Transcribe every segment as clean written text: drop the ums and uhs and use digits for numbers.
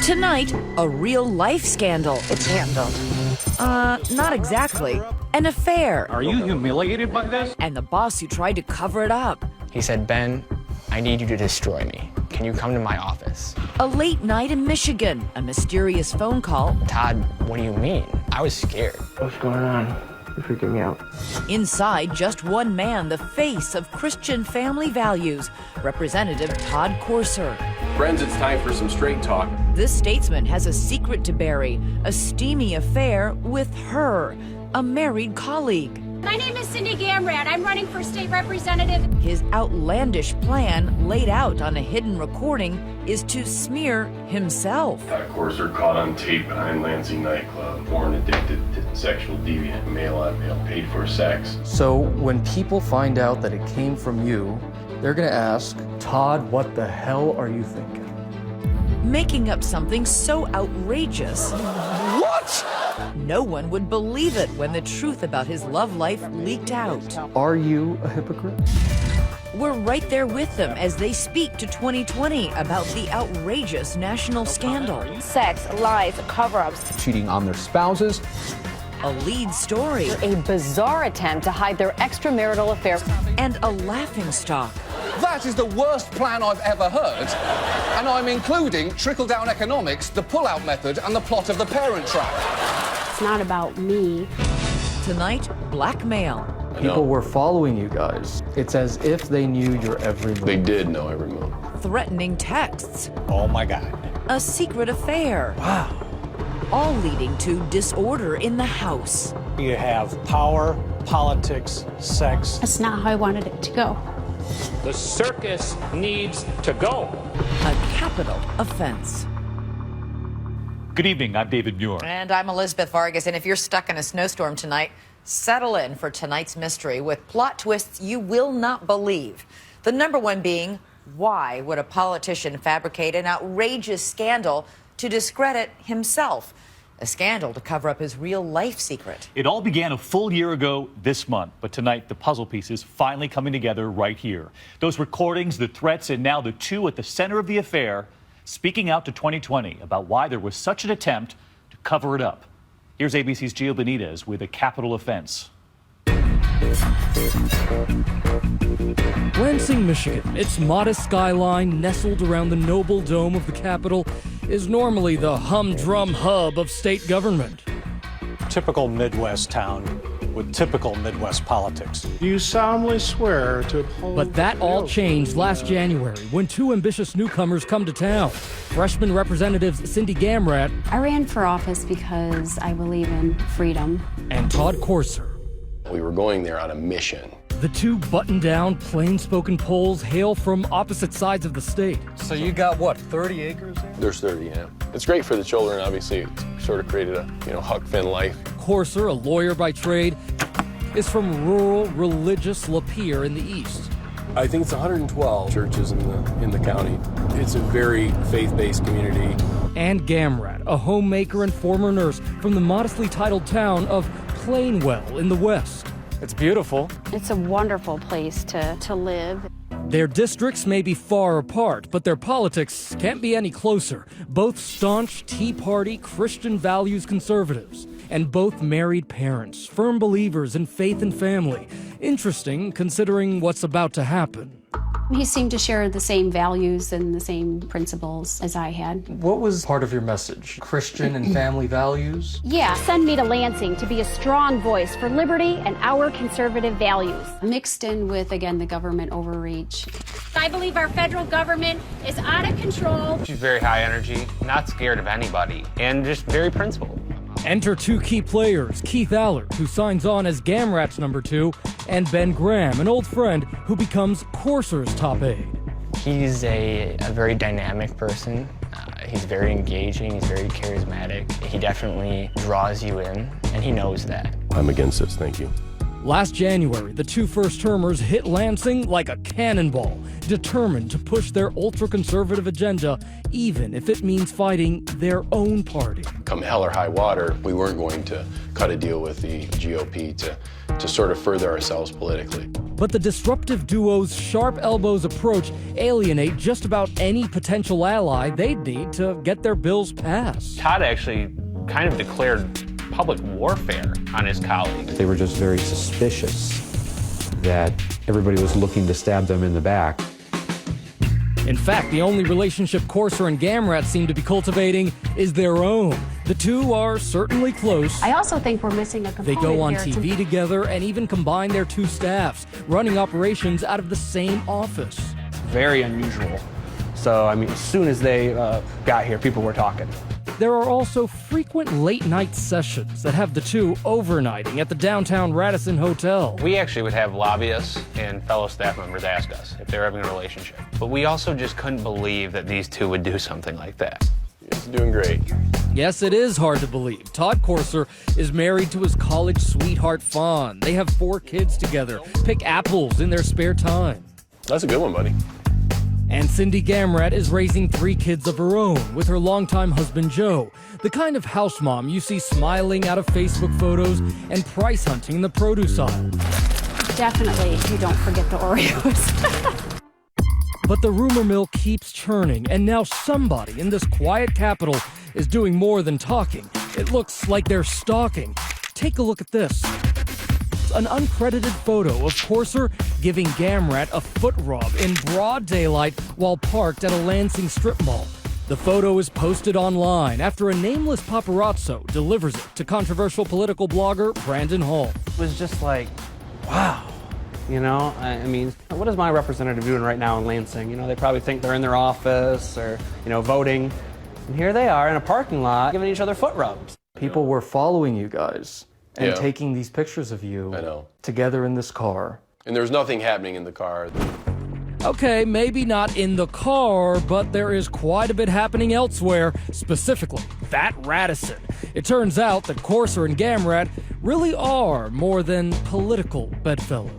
Tonight, a real-life scandal. It's handled. Not exactly. An affair. Are you humiliated by this? And the boss who tried to cover it up. He said, "Ben, I need you to destroy me. Can you come to my office?" A late night in Michigan. A mysterious phone call. Todd, what do you mean? I was scared. What's going on? You're freaking me out. Inside, just one man, the face of Christian family values, Representative Todd Courser. Friends, it's time for some straight talk. This statesman has a secret to bury, a steamy affair with her, a married colleague. My name is Cindy Gamrat. I'm running for state representative. His outlandish plan, laid out on a hidden recording, is to smear himself. Of course, they're caught on tape behind Lansing nightclub. Porn addicted to sexual deviant, male on male, paid for sex. So when people find out that it came from you, they're gonna ask, Todd, what the hell are you thinking? Making up something so outrageous. What? No one would believe it when the truth about his love life leaked out. Are you a hypocrite? We're right there with them as they speak to 2020 about the outrageous national scandal. Sex, lies, cover-ups. Cheating on their spouses. A lead story. A bizarre attempt to hide their extramarital affair. And a laughingstock. That is the worst plan I've ever heard. And I'm including trickle-down economics, the pull-out method, and the plot of The Parent Trap. It's not about me. Tonight, blackmail. People were following you guys. It's as if they knew your every move. They did know every move. Threatening texts. Oh my God. A secret affair. Wow. All leading to disorder in the house. You have power, politics, sex. That's not how I wanted it to go. The circus needs to go. A capital offense. Good evening, I'm David Muir. And I'm Elizabeth Vargas. And if you're stuck in a snowstorm tonight, settle in for tonight's mystery with plot twists you will not believe. The number one being, why would a politician fabricate an outrageous scandal to discredit himself? A scandal to cover up his real-life secret. It all began a full year ago this month, but tonight the puzzle pieces finally coming together right here. Those recordings, the threats, and now the two at the center of the affair speaking out to 2020 about why there was such an attempt to cover it up. Here's ABC's Gio Benitez with a capital offense. Lansing, Michigan, its modest skyline nestled around the noble dome of the Capitol, is normally the humdrum hub of state government. Typical Midwest town with typical Midwest politics. You solemnly swear to uphold. But that all changed last January when two ambitious newcomers come to town. Freshman Representatives Cindy Gamrat. I ran for office because I believe in freedom. And Todd Courser. We were going there on a mission. The two buttoned-down, plain-spoken Poles hail from opposite sides of the state. So you got, what, 30 acres there? There's 30, yeah. It's great for the children, obviously. It sort of created a, Huck Finn life. Courser, a lawyer by trade, is from rural, religious Lapeer in the east. I think it's 112 churches in the county. It's a very faith-based community. And Gamrat, a homemaker and former nurse from the modestly titled town of Plainwell in the west. It's beautiful. It's a wonderful place to live. Their districts may be far apart, but their politics can't be any closer. Both staunch Tea Party Christian values conservatives, and both married parents, firm believers in faith and family. Interesting, considering what's about to happen. He seemed to share the same values and the same principles as I had. What was part of your message? Christian and family values? Yeah. Send me to Lansing to be a strong voice for liberty and our conservative values. Mixed in with, again, the government overreach. I believe our federal government is out of control. She's very high energy, not scared of anybody, and just very principled. Enter two key players, Keith Allard, who signs on as Gamrat's number 2, and Ben Graham, an old friend who becomes Courser's top aide. He's a very dynamic person. He's very engaging, he's very charismatic. He definitely draws you in, and he knows that. I'm against this, thank you. Last January, the two first-termers hit Lansing like a cannonball, determined to push their ultra-conservative agenda, even if it means fighting their own party. Come hell or high water, we weren't going to cut a deal with the GOP to sort of further ourselves politically. But the disruptive duo's sharp elbows approach alienate just about any potential ally they'd need to get their bills passed. Todd actually kind of declared public warfare on his colleagues. They were just very suspicious that everybody was looking to stab them in the back. In fact, the only relationship Courser and Gamrat seem to be cultivating is their own. The two are certainly close. I also think we're missing a component. They go on here TV together and even combine their two staffs, running operations out of the same office. Very unusual. So, I mean, as soon as they got here, people were talking. There are also frequent late-night sessions that have the two overnighting at the downtown Radisson Hotel. We actually would have lobbyists and fellow staff members ask us if they're having a relationship. But we also just couldn't believe that these two would do something like that. It's doing great. Yes, it is hard to believe. Todd Courser is married to his college sweetheart, Fawn. They have 4 kids together, pick apples in their spare time. That's a good one, buddy. And Cindy Gamrat is raising 3 kids of her own with her longtime husband, Joe, the kind of house mom you see smiling out of Facebook photos and price hunting in the produce aisle. Definitely, you don't forget the Oreos. But the rumor mill keeps churning, and now somebody in this quiet capital is doing more than talking. It looks like they're stalking. Take a look at this. An uncredited photo of Courser giving Gamrat a foot rub in broad daylight while parked at a Lansing strip mall. The photo is posted online after a nameless paparazzo delivers it to controversial political blogger Brandon Hall. It was just like, wow. You know, I mean, what is my representative doing right now in Lansing? You know, they probably think they're in their office or, you know, voting. And here they are in a parking lot giving each other foot rubs. People were following you guys and Yeah. taking these pictures of you I know. together in this car. And there's nothing happening in the car. Okay, maybe not in the car, but there is quite a bit happening elsewhere, specifically that Radisson. It turns out that Courser and Gamrat really are more than political bedfellows.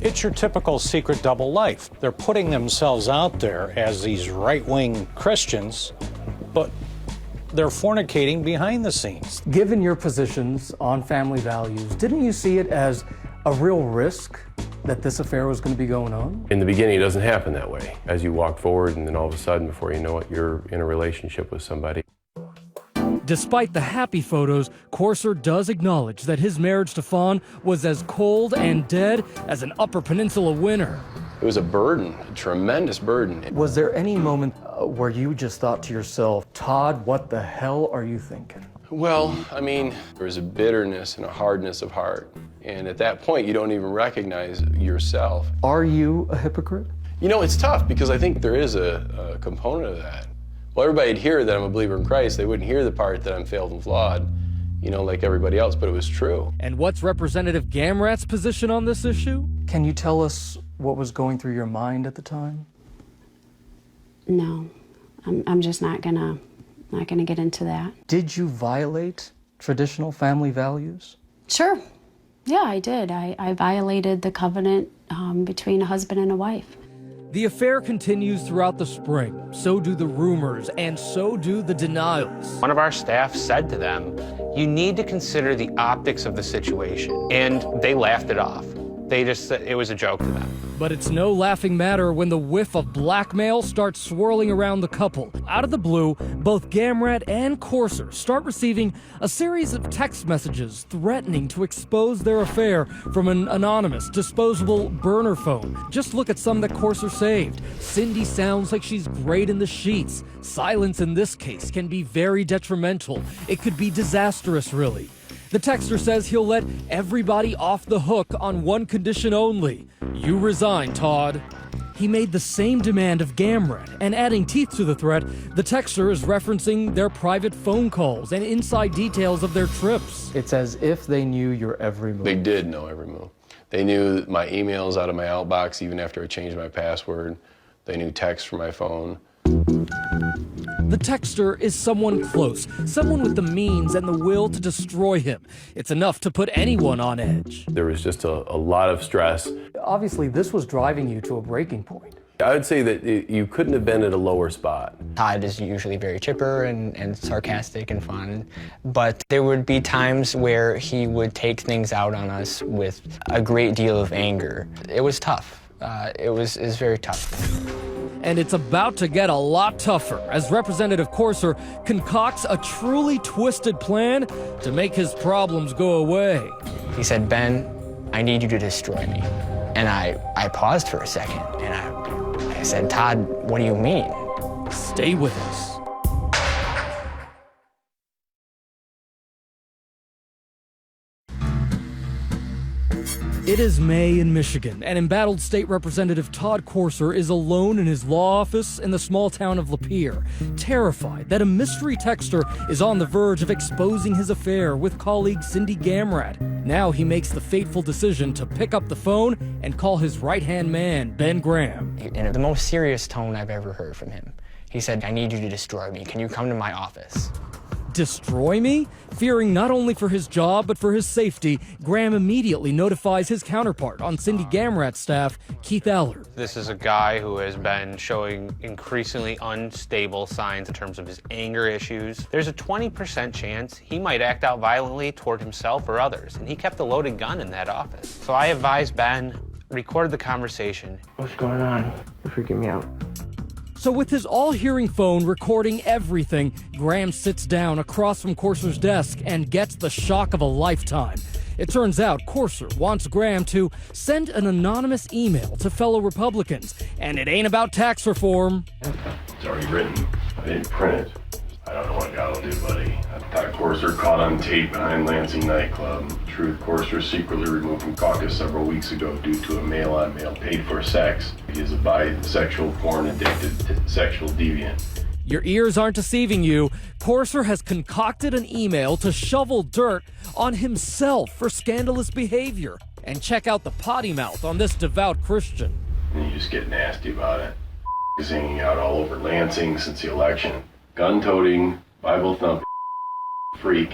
It's your typical secret double life. They're putting themselves out there as these right-wing Christians, but they're fornicating behind the scenes. Given your positions on family values, didn't you see it as a real risk that this affair was going to be going on? In the beginning, it doesn't happen that way. As you walk forward, and then all of a sudden, before you know it, you're in a relationship with somebody. Despite the happy photos, Courser does acknowledge that his marriage to Fawn was as cold and dead as an Upper Peninsula winter. It was a burden, a tremendous burden. Was there any moment where you just thought to yourself, Todd, what the hell are you thinking? Well, I mean, there was a bitterness and a hardness of heart. And at that point, you don't even recognize yourself. Are you a hypocrite? You know, it's tough because I think there is a component of that. Well, everybody'd hear that I'm a believer in Christ. They wouldn't hear the part that I'm failed and flawed, you know, like everybody else, but it was true. And what's Representative Gamrat's position on this issue? Can you tell us what was going through your mind at the time? No, I'm just not gonna get into that. Did you violate traditional family values? Sure. Yeah, I did. I violated the covenant between a husband and a wife. The affair continues throughout the spring. So do the rumors, and so do the denials. One of our staff said to them, "You need to consider the optics of the situation." And they laughed it off. They just said it was a joke to them. But it's no laughing matter when the whiff of blackmail starts swirling around the couple. Out of the blue, both Gamrat and Courser start receiving a series of text messages threatening to expose their affair from an anonymous, disposable burner phone. Just look at some that Courser saved. Cindy sounds like she's great in the sheets. Silence in this case can be very detrimental. It could be disastrous, really. The texter says he'll let everybody off the hook on one condition only. You resign, Todd. He made the same demand of Gamrat, and adding teeth to the threat, the texter is referencing their private phone calls and inside details of their trips. It's as if they knew your every move. They did know every move. They knew my emails out of my outbox even after I changed my password. They knew texts from my phone. The texter is someone close, someone with the means and the will to destroy him. It's enough to put anyone on edge. There was just a lot of stress. Obviously, this was driving you to a breaking point. I would say that you couldn't have been at a lower spot. Todd is usually very chipper and sarcastic and fun, but there would be times where he would take things out on us with a great deal of anger. It was tough. It was very tough. And it's about to get a lot tougher as Representative Courser concocts a truly twisted plan to make his problems go away. He said, "Ben, I need you to destroy me." And I paused for a second, and I said, "Todd, what do you mean?" Stay with us. It is May in Michigan, and embattled State Representative Todd Courser is alone in his law office in the small town of Lapeer, terrified that a mystery texter is on the verge of exposing his affair with colleague Cindy Gamrat. Now he makes the fateful decision to pick up the phone and call his right-hand man, Ben Graham. In the most serious tone I've ever heard from him, he said, "I need you to destroy me. Can you come to my office?" Destroy me? Fearing not only for his job, but for his safety, Graham immediately notifies his counterpart on Cindy Gamrat's staff, Keith Allard. This is a guy who has been showing increasingly unstable signs in terms of his anger issues. There's a 20% chance he might act out violently toward himself or others, and he kept a loaded gun in that office. So I advised Ben, record the conversation. What's going on? You're freaking me out. So with his all-hearing phone recording everything, Graham sits down across from Courser's desk and gets the shock of a lifetime. It turns out Courser wants Graham to send an anonymous email to fellow Republicans, and it ain't about tax reform. It's already written. I didn't print it. I don't know what God will do, buddy. Todd Courser caught on tape behind Lansing nightclub. Truth, Courser secretly removed from caucus several weeks ago due to a male-on-male paid-for sex. He is a bisexual, porn-addicted sexual deviant. Your ears aren't deceiving you. Courser has concocted an email to shovel dirt on himself for scandalous behavior. And check out the potty mouth on this devout Christian. And you just get nasty about it. He's hanging out all over Lansing since the election. Gun-toting, Bible-thumping freak.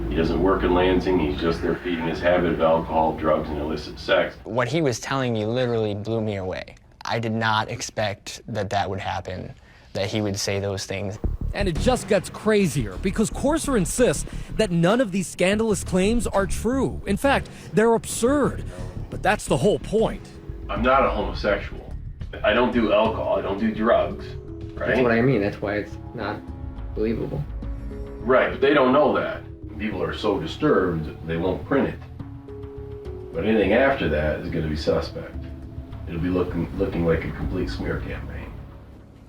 He doesn't work in Lansing. He's just there feeding his habit of alcohol, drugs, and illicit sex. What he was telling me literally blew me away. I did not expect that would happen, that he would say those things. And it just gets crazier because Courser insists that none of these scandalous claims are true. In fact, they're absurd. But that's the whole point. I'm not a homosexual. I don't do alcohol. I don't do drugs. Right? That's what I mean. That's why it's not believable. Right, but they don't know that. People are so disturbed, they won't print it. But anything after that is going to be suspect. It'll be looking like a complete smear campaign.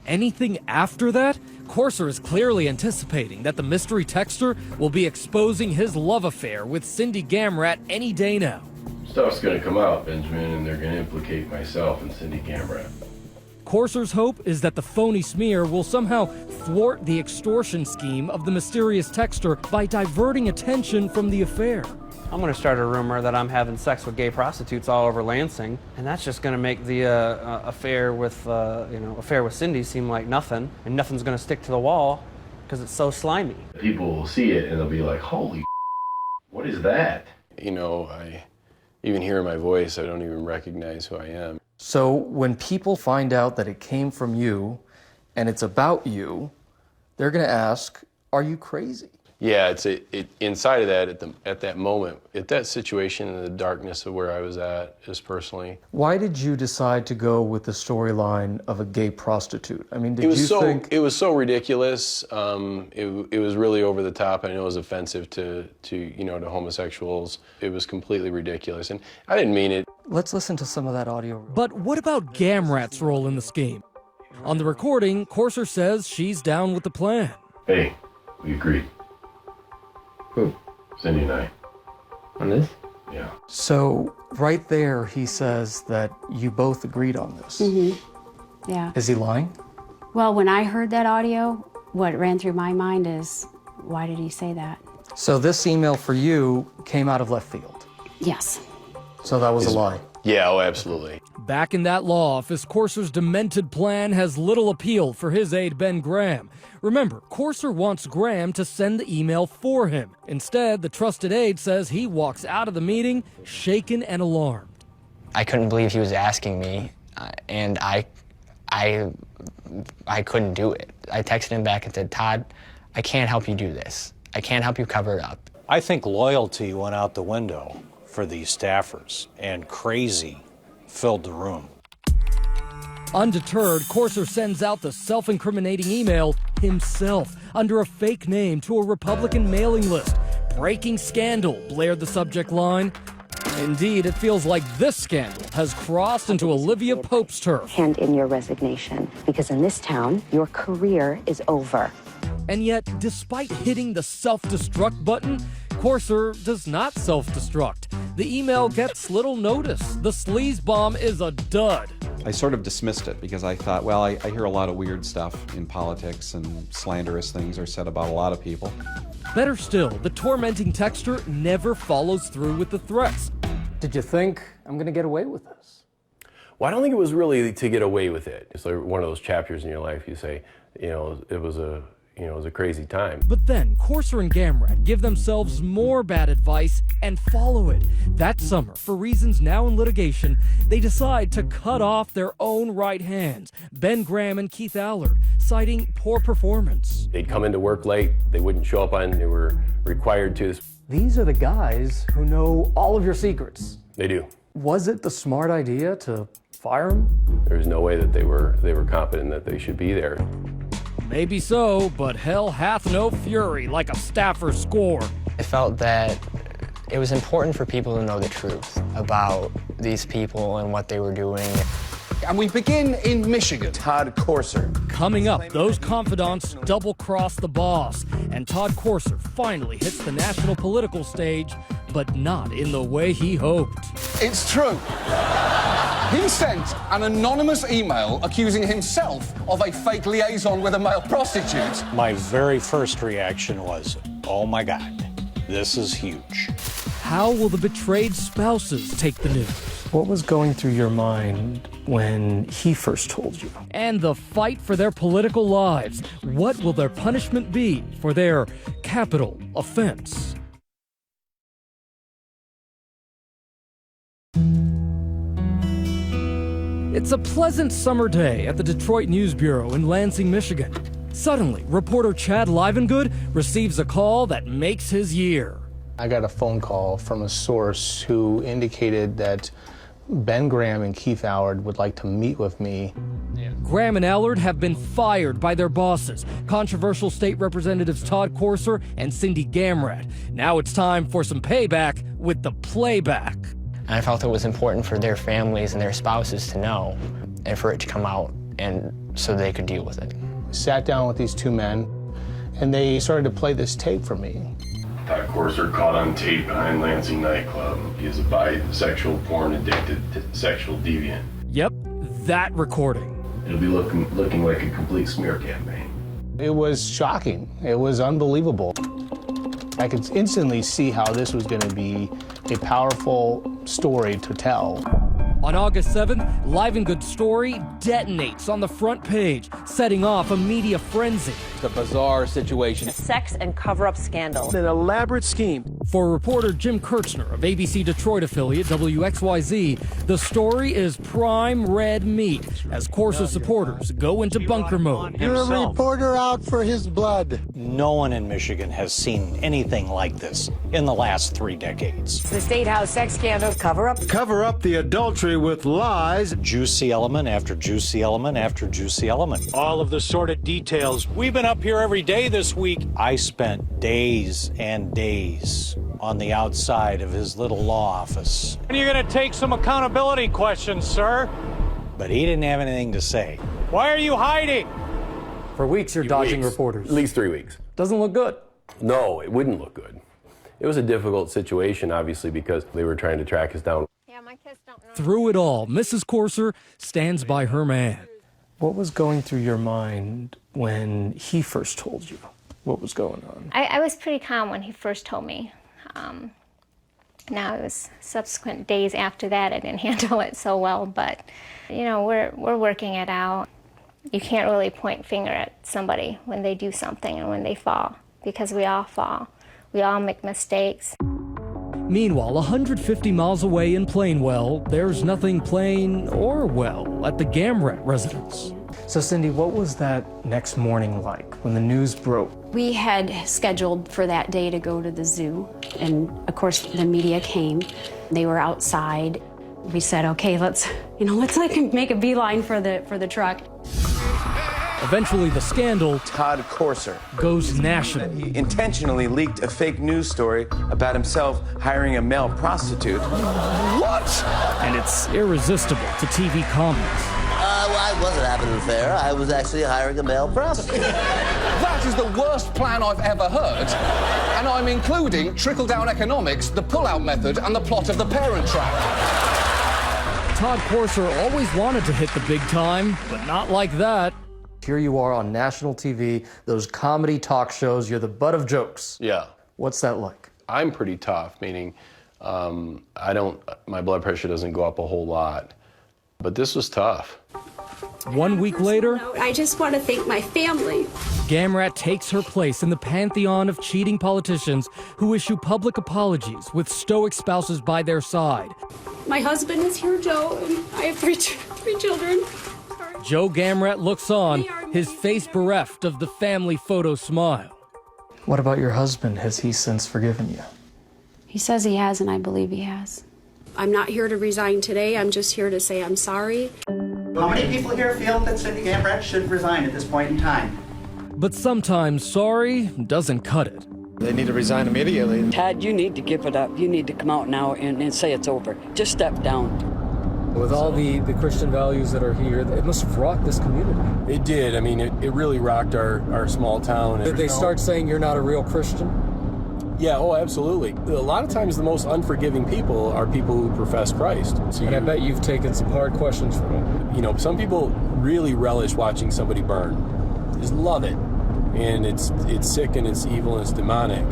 Anything after that? Courser is clearly anticipating that the mystery texter will be exposing his love affair with Cindy Gamrat any day now. Stuff's going to come out, Benjamin, and they're going to implicate myself and Cindy Gamrat. Courser's hope is that the phony smear will somehow thwart the extortion scheme of the mysterious texter by diverting attention from the affair. I'm going to start a rumor that I'm having sex with gay prostitutes all over Lansing, and that's just going to make the affair with Cindy seem like nothing, and nothing's going to stick to the wall because it's so slimy. People will see it and they'll be like, "Holy, what is that?" You know, I even hear my voice, I don't even recognize who I am. So when people find out that it came from you and it's about you, they're going to ask, are you crazy? Yeah, inside of that, at that moment, at that situation, in the darkness of where I was at, just personally. Why did you decide to go with the storyline of a gay prostitute? I mean, did you think... It was so ridiculous. It was really over the top. I know it was offensive to homosexuals. It was completely ridiculous, and I didn't mean it. Let's listen to some of that audio. But what about Gamrat's role in the scheme? On the recording, Courser says she's down with the plan. Hey, we agreed. Who? Cindy and I. On this? Yeah. So right there, he says that you both agreed on this. Mm-hmm. Yeah. Is he lying? Well, when I heard that audio, what ran through my mind is, why did he say that? So this email for you came out of left field? Yes. So that was a lie? Yeah, oh, absolutely. Back in that law office, Courser's demented plan has little appeal for his aide, Ben Graham. Remember, Courser wants Graham to send the email for him. Instead, the trusted aide says he walks out of the meeting shaken and alarmed. I couldn't believe he was asking me, and I I couldn't do it. I texted him back and said, Todd, I can't help you do this. I can't help you cover it up. I think loyalty went out the window for these staffers, and crazy filled the room. Undeterred, Courser sends out the self-incriminating email himself under a fake name to a Republican mailing list. Breaking scandal, blared the subject line. Indeed, it feels like this scandal has crossed into Olivia Pope's turf. Hand in your resignation, because in this town, your career is over. And yet, despite hitting the self-destruct button, Courser does not self-destruct. The email gets little notice. The sleaze bomb is a dud. I sort of dismissed it because I thought, well, I hear a lot of weird stuff in politics and slanderous things are said about a lot of people. Better still, the tormenting texter never follows through with the threats. Did you think I'm going to get away with this? Well, I don't think it was really to get away with it. It's like one of those chapters in your life you say, it was a crazy time. But then Courser and Gamrat give themselves more bad advice and follow it. That summer, for reasons now in litigation, they decide to cut off their own right hands, Ben Graham and Keith Allard, citing poor performance. They'd come into work late. They wouldn't show up they were required to. These are the guys who know all of your secrets. They do. Was it the smart idea to fire them? There's no way that they were competent that they should be there. Maybe so, but hell hath no fury like a staffer score. I felt that it was important for people to know the truth about these people and what they were doing. And we begin in Michigan. Todd Courser. Coming up, those confidants double-cross the boss, and Todd Courser finally hits the national political stage, but not in the way he hoped. It's true. He sent an anonymous email accusing himself of a fake liaison with a male prostitute. My very first reaction was, oh my God, this is huge. How will the betrayed spouses take the news? What was going through your mind when he first told you? And the fight for their political lives. What will their punishment be for their capital offense? It's a pleasant summer day at the Detroit News Bureau in Lansing, Michigan. Suddenly, reporter Chad Livengood receives a call that makes his year. I got a phone call from a source who indicated that Ben Graham and Keith Allard would like to meet with me. Graham and Allard have been fired by their bosses, controversial state representatives Todd Courser and Cindy Gamrat. Now it's time for some payback with the playback. And I felt it was important for their families and their spouses to know and for it to come out and so they could deal with it. Sat down with these two men and they started to play this tape for me. Todd Courser caught on tape behind Lansing nightclub. He is a bisexual, porn-addicted, sexual deviant. Yep, that recording. It'll be looking like a complete smear campaign. It was shocking. It was unbelievable. I could instantly see how this was going to be a powerful story to tell. On August 7th, Livengood's story detonates on the front page, setting off a media frenzy. It's a bizarre situation. A sex and cover-up scandal. An elaborate scheme. For reporter Jim Kirchner of ABC Detroit affiliate WXYZ, the story is prime red meat as Courser supporters go into bunker mode. You're a reporter out for his blood. No one in Michigan has seen anything like this in the last 3 decades. The State House sex scandal cover-up. Cover up the adultery with lies. Juicy element after juicy element after juicy element. All of the sordid details. We've been up here every day this week. I spent days and days on the outside of his little law office. And you're going to take some accountability questions, sir. But he didn't have anything to say. Why are you hiding? For weeks, you're dodging reporters. At least 3 weeks. Doesn't look good. No, it wouldn't look good. It was a difficult situation, obviously, because they were trying to track us down. Through it all, Mrs. Courser stands by her man. What was going through your mind when he first told you what was going on? I was pretty calm when he first told me. Now it was subsequent days after that I didn't handle it so well, but we're working it out. You can't really point finger at somebody when they do something and when they fall, because we all fall. We all make mistakes. Meanwhile, 150 miles away in Plainwell, there's nothing plain or well at the Gamrat residence. So Cindy, what was that next morning like when the news broke? We had scheduled for that day to go to the zoo, and of course the media came. They were outside. We said, okay, let's like make a beeline for the truck. Eventually, the scandal, Todd Courser, goes national. He intentionally leaked a fake news story about himself hiring a male prostitute. What? And it's irresistible to TV comments. I wasn't having an affair. I was actually hiring a male prostitute. That is the worst plan I've ever heard. And I'm including trickle-down economics, the pull-out method, and the plot of The Parent Trap. Todd Courser always wanted to hit the big time, but not like that. Here you are on national TV, those comedy talk shows, you're the butt of jokes. Yeah. What's that like? I'm pretty tough, meaning my blood pressure doesn't go up a whole lot. But this was tough. 1 week later, I just want to thank my family. Gamrat takes her place in the pantheon of cheating politicians who issue public apologies with stoic spouses by their side. My husband is here, Joe, and I have three children. Joe Gamrat looks on, his face bereft of the family photo smile. What about your husband? Has he since forgiven you? He says he has, and I believe he has. I'm not here to resign today. I'm just here to say I'm sorry. How many people here feel that Cindy Gamrat should resign at this point in time? But sometimes sorry doesn't cut it. They need to resign immediately. Tad, you need to give it up. You need to come out now and say it's over. Just step down. With all the Christian values that are here, it must have rocked this community. It did. I mean, it really rocked our small town. Did they start saying you're not a real Christian? Yeah, oh, absolutely. A lot of times the most unforgiving people are people who profess Christ. So and I bet you've taken some hard questions from them. You know, some people really relish watching somebody burn. Just love it. And it's sick and it's evil and it's demonic.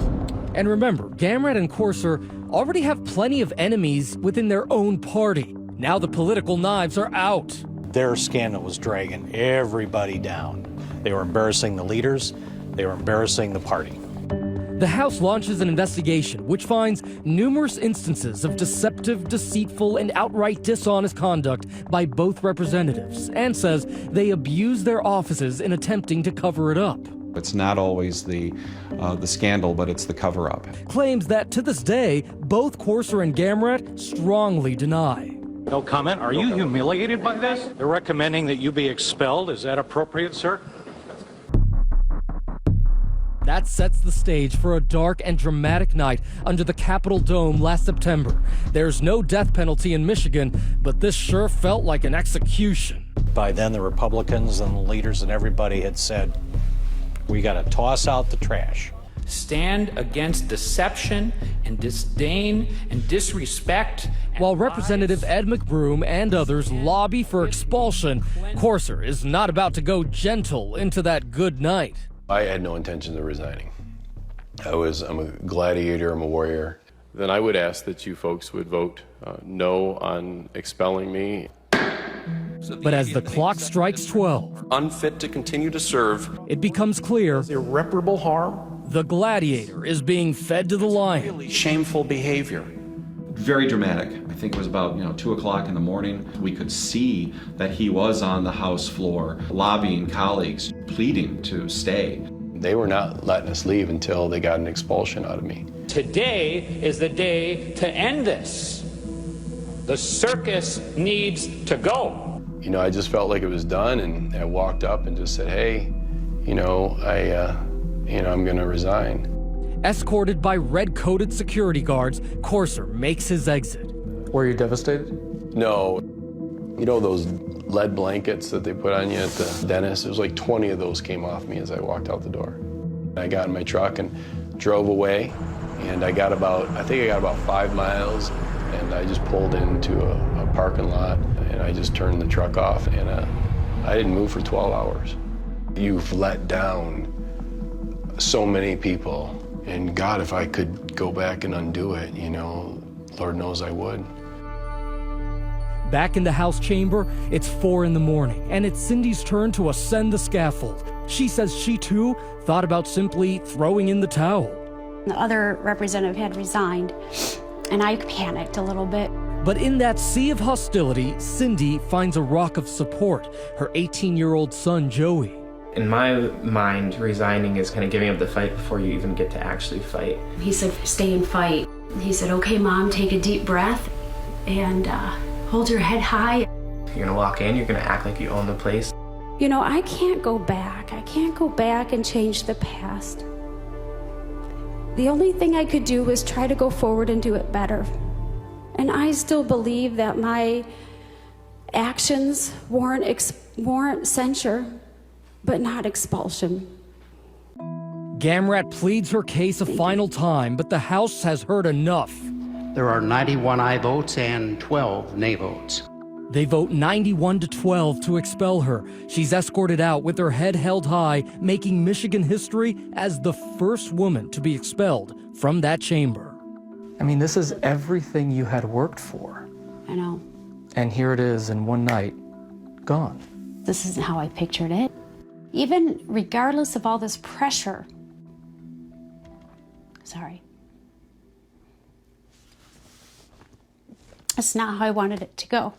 And remember, Gamrat and Courser already have plenty of enemies within their own party. Now the political knives are out. Their scandal was dragging everybody down. They were embarrassing the leaders. They were embarrassing the party. The House launches an investigation which finds numerous instances of deceptive, deceitful, and outright dishonest conduct by both representatives and says they abused their offices in attempting to cover it up. It's not always the scandal, but it's the cover-up. Claims that to this day, both Courser and Gamrat strongly deny. No comment. Are you humiliated by this? They're recommending that you be expelled. Is that appropriate, sir? That sets the stage for a dark and dramatic night under the Capitol Dome last September. There's no death penalty in Michigan, but this sure felt like an execution. By then, the Republicans and the leaders and everybody had said, we got to toss out the trash. Stand against deception and disdain and disrespect. While Representative Ed McBroom and others lobby for expulsion, Courser is not about to go gentle into that good night. I had no intention of resigning. I'm a gladiator, I'm a warrior. Then I would ask that you folks would vote no on expelling me. But as the clock strikes 12, unfit to continue to serve, it becomes clear irreparable harm. The gladiator is being fed to the lion. Shameful behavior. Very dramatic. I think it was about 2 o'clock in the morning. We could see that he was on the House floor lobbying colleagues, pleading to stay. They were not letting us leave until they got an expulsion out of me. Today is the day to end this. The circus needs to go. You know, I just felt like it was done, and I walked up and just said, hey, I'm going to resign. Escorted by red-coated security guards, Courser makes his exit. Were you devastated? No. You know those lead blankets that they put on you at the dentist? There was like 20 of those came off me as I walked out the door. I got in my truck and drove away, and I got about 5 miles, and I just pulled into a parking lot, and I just turned the truck off, and I didn't move for 12 hours. You've let down so many people. And God, if I could go back and undo it, Lord knows I would. Back in the House chamber, it's 4 in the morning, and it's Cindy's turn to ascend the scaffold. She says she, too, thought about simply throwing in the towel. The other representative had resigned, and I panicked a little bit. But in that sea of hostility, Cindy finds a rock of support, her 18-year-old son, Joey. In my mind, resigning is kind of giving up the fight before you even get to actually fight. He said, stay and fight. He said, okay, Mom, take a deep breath and hold your head high. You're gonna walk in, you're gonna act like you own the place. You know, I can't go back. I can't go back and change the past. The only thing I could do was try to go forward and do it better. And I still believe that my actions warrant censure, but not expulsion. Gamrat pleads her case a final time, but the House has heard enough. There are 91 aye votes and 12 nay votes. They vote 91-12 to expel her. She's escorted out with her head held high, making Michigan history as the first woman to be expelled from that chamber. I mean, this is everything you had worked for. I know. And here it is in one night, gone. This isn't how I pictured it. Even regardless of all this pressure. Sorry. That's not how I wanted it to go.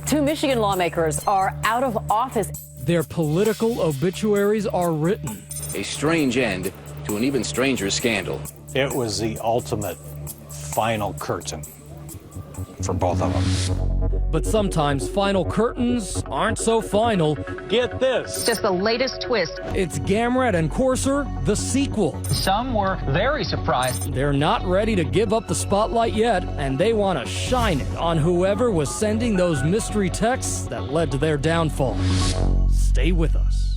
2 Michigan lawmakers are out of office. Their political obituaries are written. A strange end to an even stranger scandal. It was the ultimate final curtain for both of them. But sometimes final curtains aren't so final. Get this. Just the latest twist. It's Gamrat and Courser, the sequel. Some were very surprised. They're not ready to give up the spotlight yet, and they want to shine it on whoever was sending those mystery texts that led to their downfall. Stay with us.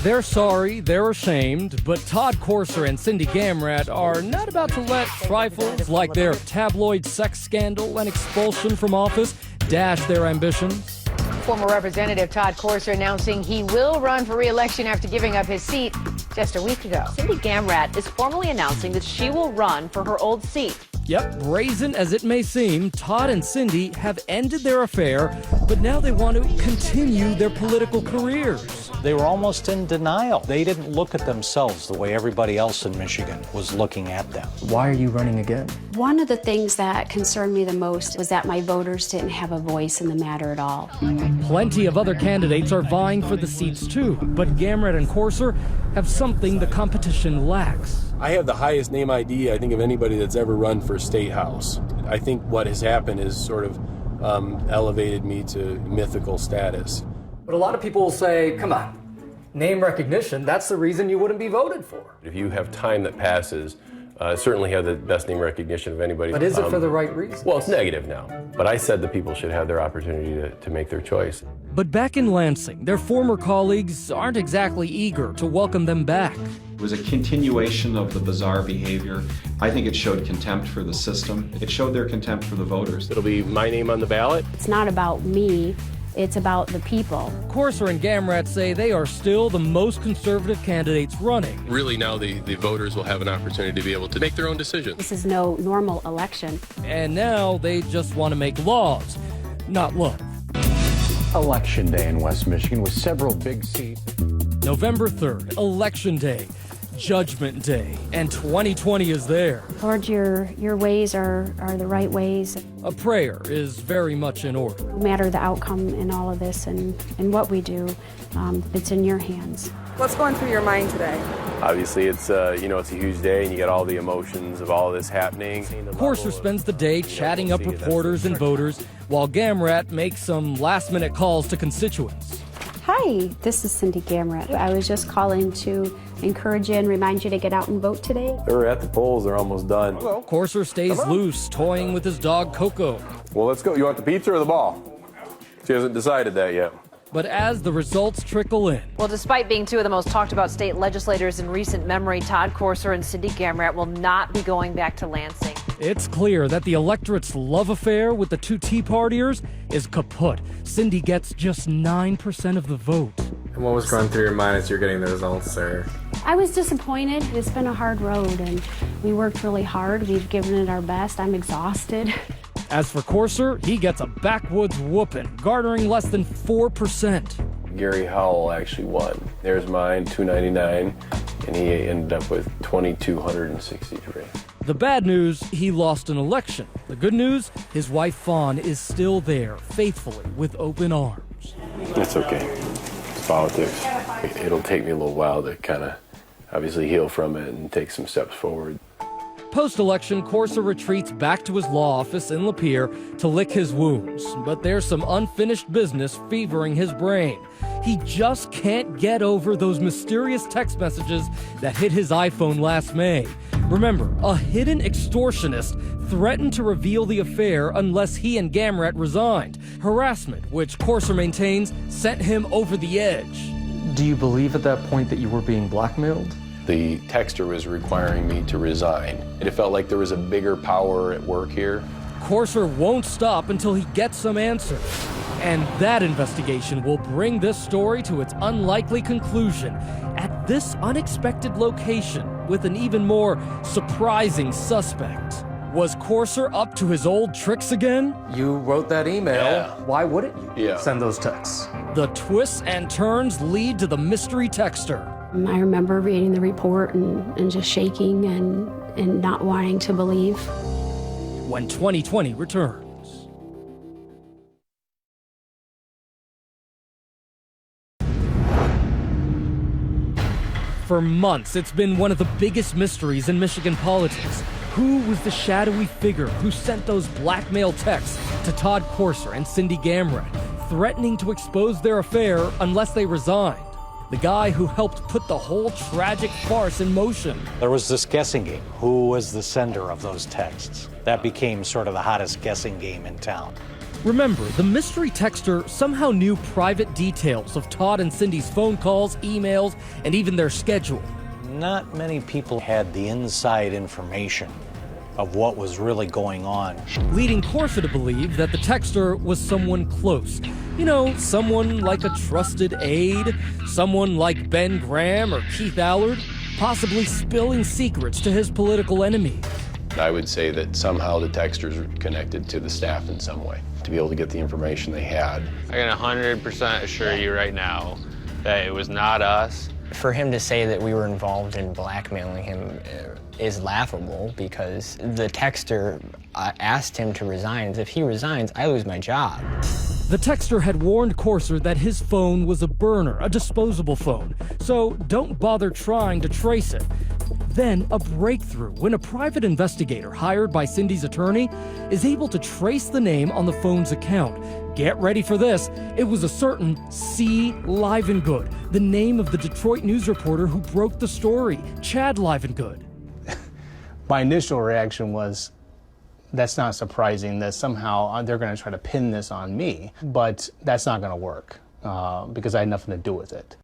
They're sorry, they're ashamed, but Todd Courser and Cindy Gamrat are not about to let trifles like their tabloid sex scandal and expulsion from office dash their ambitions. Former Representative Todd Courser announcing he will run for re-election after giving up his seat just a week ago. Cindy Gamrat is formally announcing that she will run for her old seat. Yep, brazen as it may seem, Todd and Cindy have ended their affair, but now they want to continue their political careers. They were almost in denial. They didn't look at themselves the way everybody else in Michigan was looking at them. Why are you running again? One of the things that concerned me the most was that my voters didn't have a voice in the matter at all. Plenty of other candidates are vying for the seats too, but Gamrat and Courser have something the competition lacks. I have the highest name ID, I think, of anybody that's ever run for State House. I think what has happened is sort of elevated me to mythical status. But a lot of people will say, come on, name recognition, that's the reason you wouldn't be voted for. If you have time that passes, certainly have the best name recognition of anybody. But is it for the right reason? Well, it's negative now. But I said that people should have their opportunity to make their choice. But back in Lansing, their former colleagues aren't exactly eager to welcome them back. It was a continuation of the bizarre behavior. I think it showed contempt for the system. It showed their contempt for the voters. It'll be my name on the ballot. It's not about me, it's about the people. Courser and Gamrat say they are still the most conservative candidates running. Really now the voters will have an opportunity to be able to make their own decisions. This is no normal election. And now they just want to make laws, not love. Election day in West Michigan with several big seats. November 3rd, Election Day, Judgment Day, and 2020 is there. Lord, your ways are the right ways. A prayer is very much in order. No matter the outcome in all of this and what we do, it's in your hands. What's going through your mind today? Obviously, it's a huge day, and you get all the emotions of all this happening. Courser spends the day chatting up reporters and voters, while Gamrat makes some last-minute calls to constituents. Hi, this is Cindy Gamrat. I was just calling to encourage you and remind you to get out and vote today. They're at the polls. They're almost done. Courser stays loose, toying with his dog Coco. Well, let's go. You want the pizza or the ball? She hasn't decided that yet. But as the results trickle in... Well, despite being two of the most talked about state legislators in recent memory, Todd Courser and Cindy Gamrat will not be going back to Lansing. It's clear that the electorate's love affair with the two Tea Partiers is kaput. Cindy gets just 9% of the vote. And what was going through your mind as you're getting the results, sir? I was disappointed. It's been a hard road, and we worked really hard. We've given it our best. I'm exhausted. As for Courser, he gets a backwoods whooping, garnering less than 4%. Gary Howell actually won. There's mine, $299, and he ended up with $2,263. The bad news, he lost an election. The good news, his wife Fawn is still there, faithfully, with open arms. It's okay. It's politics. It'll take me a little while to kind of obviously heal from it and take some steps forward. Post-election, Corser retreats back to his law office in Lapeer to lick his wounds. But there's some unfinished business fevering his brain. He just can't get over those mysterious text messages that hit his iPhone last May. Remember, a hidden extortionist threatened to reveal the affair unless he and Gamrat resigned. Harassment, which Corser maintains, sent him over the edge. Do you believe at that point that you were being blackmailed? The texter was requiring me to resign. It felt like there was a bigger power at work here. Corser won't stop until he gets some answers. And that investigation will bring this story to its unlikely conclusion at this unexpected location with an even more surprising suspect. Was Corser up to his old tricks again? You wrote that email. Yeah. Why wouldn't you Yeah. send those texts? The twists and turns lead to the mystery texter. I remember reading the report and just shaking and not wanting to believe. When 2020 returns. For months, it's been one of the biggest mysteries in Michigan politics. Who was the shadowy figure who sent those blackmail texts to Todd Corser and Cindy Gamrat, threatening to expose their affair unless they resigned? The guy who helped put the whole tragic farce in motion. There was this guessing game. Who was the sender of those texts? That became sort of the hottest guessing game in town. Remember, the mystery texter somehow knew private details of Todd and Cindy's phone calls, emails, and even their schedule. Not many people had the inside information of what was really going on, leading Corser to believe that the texter was someone close. You know, someone like a trusted aide, someone like Ben Graham or Keith Allard, possibly spilling secrets to his political enemies. I would say that somehow the texters were connected to the staff in some way to be able to get the information they had. I can 100% assure you right now that it was not us. For him to say that we were involved in blackmailing him is laughable because the texter asked him to resign. If he resigns, I lose my job. The texter had warned Corser that his phone was a burner, a disposable phone, so don't bother trying to trace it. Then a breakthrough when a private investigator hired by Cindy's attorney is able to trace the name on the phone's account. Get ready for this. It was a certain C. Livengood, the name of the Detroit news reporter who broke the story, Chad Livengood. My initial reaction was, that's not surprising that somehow they're going to try to pin this on me, but that's not going to work because I had nothing to do with it.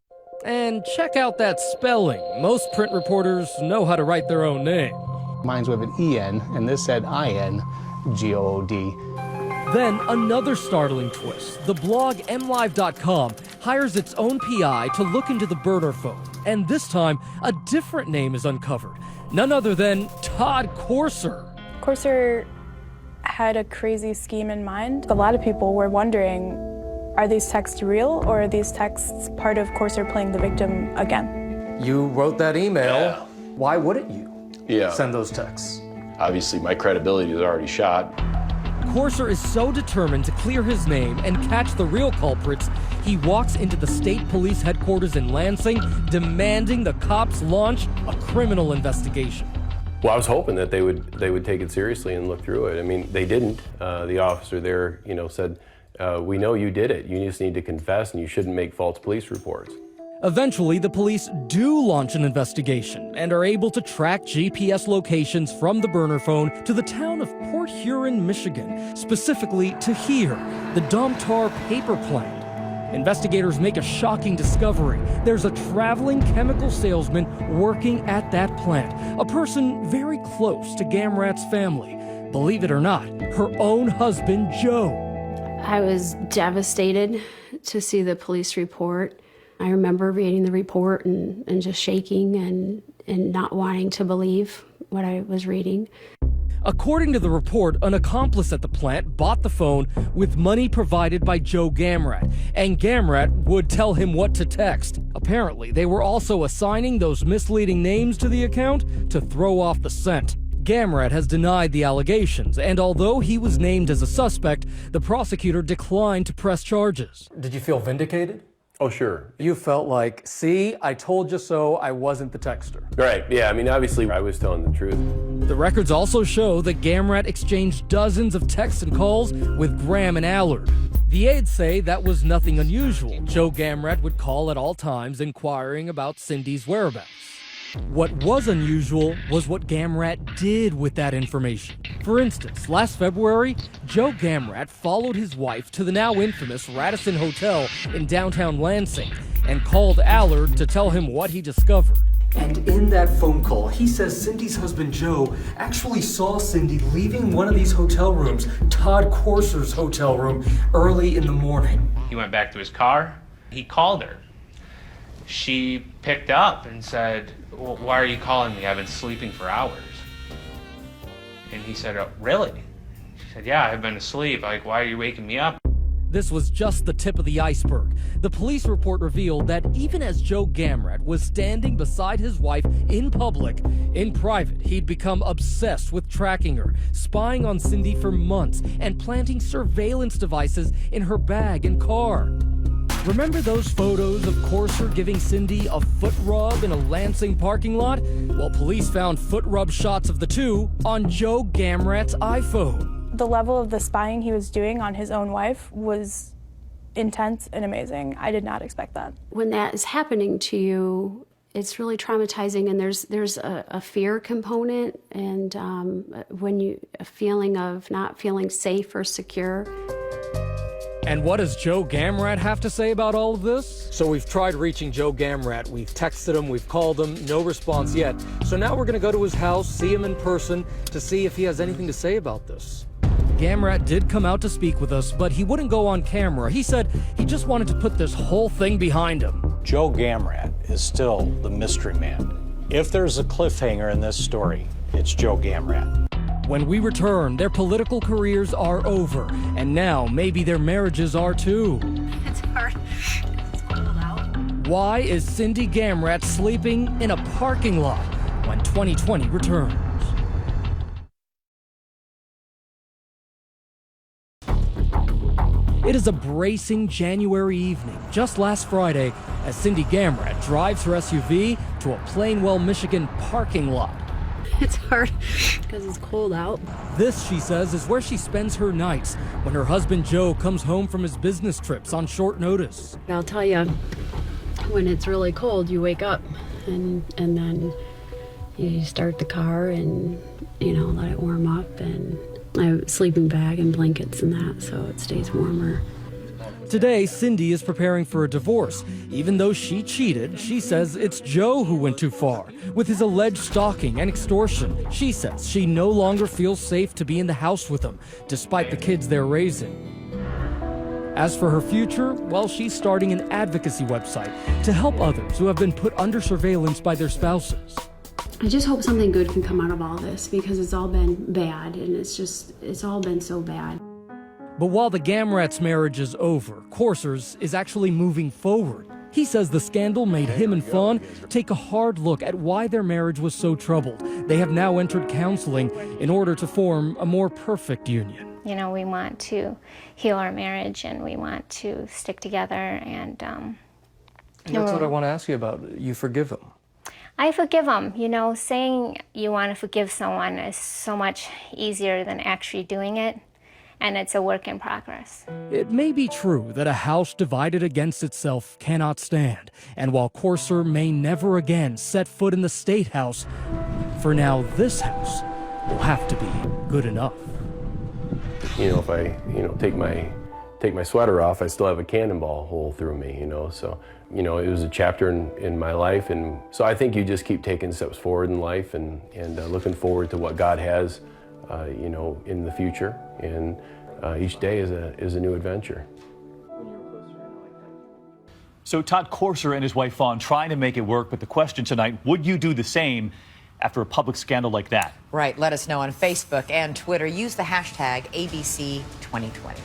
And check out that spelling. Most print reporters know how to write their own name. Mine's with an E-N, and this said I-N-G-O-O-D. Then another startling twist. The blog mlive.com hires its own PI to look into the burner phone. And this time, a different name is uncovered. None other than Todd Corser. Corser had a crazy scheme in mind. A lot of people were wondering, are these texts real, or are these texts part of Corser playing the victim again? You wrote that email. Yeah. Why wouldn't you send those texts? Obviously, my credibility is already shot. Corser is so determined to clear his name and catch the real culprits, he walks into the state police headquarters in Lansing, demanding the cops launch a criminal investigation. Well, I was hoping that they would take it seriously and look through it. I mean, they didn't. The officer there, said, we know you did it. You just need to confess, and you shouldn't make false police reports. Eventually, the police do launch an investigation and are able to track GPS locations from the burner phone to the town of Port Huron, Michigan, specifically to here, the Domtar paper plant. Investigators make a shocking discovery. There's a traveling chemical salesman working at that plant, a person very close to Gamrat's family. Believe it or not, her own husband, Joe. I was devastated to see the police report. I remember reading the report and just shaking and not wanting to believe what I was reading. According to the report, an accomplice at the plant bought the phone with money provided by Joe Gamrat, and Gamrat would tell him what to text. Apparently, they were also assigning those misleading names to the account to throw off the scent. Gamrat has denied the allegations, and although he was named as a suspect, the prosecutor declined to press charges. Did you feel vindicated? Oh, sure. You felt like, see, I told you so, I wasn't the texter. Right, yeah, I mean, obviously I was telling the truth. The records also show that Gamrat exchanged dozens of texts and calls with Graham and Allard. The aides say that was nothing unusual. Joe Gamrat would call at all times inquiring about Cindy's whereabouts. What was unusual was what Gamrat did with that information. For instance, last February, Joe Gamrat followed his wife to the now infamous Radisson Hotel in downtown Lansing and called Allard to tell him what he discovered. And in that phone call, he says Cindy's husband Joe actually saw Cindy leaving one of these hotel rooms, Todd Courser's hotel room, early in the morning. He went back to his car. He called her. She picked up and said, well, why are you calling me? I've been sleeping for hours. And he said, oh, really? She said, yeah, I've been asleep. Like, why are you waking me up? This was just the tip of the iceberg. The police report revealed that even as Joe Gamrat was standing beside his wife in public, in private, he'd become obsessed with tracking her, spying on Cindy for months, and planting surveillance devices in her bag and car. Remember those photos of Courser giving Cindy a foot rub in a Lansing parking lot? Well, police found foot rub shots of the two on Joe Gamrat's iPhone. The level of the spying he was doing on his own wife was intense and amazing. I did not expect that. When that is happening to you, it's really traumatizing, and there's a fear component, and a feeling of not feeling safe or secure. And what does Joe Gamrat have to say about all of this? So we've tried reaching Joe Gamrat. We've texted him, we've called him, no response yet. So now we're going to go to his house, see him in person, to see if he has anything to say about this. Gamrat did come out to speak with us, but he wouldn't go on camera. He said he just wanted to put this whole thing behind him. Joe Gamrat is still the mystery man. If there's a cliffhanger in this story, it's Joe Gamrat. When we return, their political careers are over, and now maybe their marriages are too. It's hard. It's cold out. Why is Cindy Gamrat sleeping in a parking lot when 2020 returns? It is a bracing January evening, just last Friday, as Cindy Gamrat drives her SUV to a Plainwell, Michigan parking lot. It's hard because it's cold out. This, she says, is where she spends her nights when her husband Joe comes home from his business trips on short notice. I'll tell you, when it's really cold, you wake up and then you start the car and, let it warm up, and I have a sleeping bag and blankets and that, so it stays warmer. Today, Cindy is preparing for a divorce. Even though she cheated, she says it's Joe who went too far. With his alleged stalking and extortion, she says she no longer feels safe to be in the house with him, despite the kids they're raising. As for her future, well, she's starting an advocacy website to help others who have been put under surveillance by their spouses. I just hope something good can come out of all this, because it's all been bad, and it's all been so bad. But while the Gamrat's marriage is over, Courser's is actually moving forward. He says the scandal made him and Fawn take a hard look at why their marriage was so troubled. They have now entered counseling in order to form a more perfect union. We want to heal our marriage, and we want to stick together, and that's what I want to ask you about. You forgive him. I forgive him. Saying you want to forgive someone is so much easier than actually doing it. And it's a work in progress. It may be true that a house divided against itself cannot stand, and while Courser may never again set foot in the State House, for now this house will have to be good enough. If I, take my sweater off, I still have a cannonball hole through me, so, it was a chapter in my life, and so I think you just keep taking steps forward in life and looking forward to what God has, in the future, and each day is a new adventure. So Todd Courser and his wife Fawn trying to make it work, but the question tonight, would you do the same? after a public scandal like that. Right. Let us know on Facebook and Twitter. Use the hashtag ABC2020.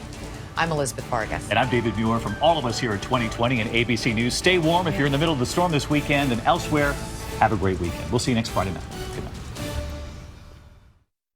I'm Elizabeth Vargas. And I'm David Muir. From all of us here at 2020 and ABC News, stay warm if you're in the middle of the storm this weekend, and elsewhere, have a great weekend. We'll see you next Friday night.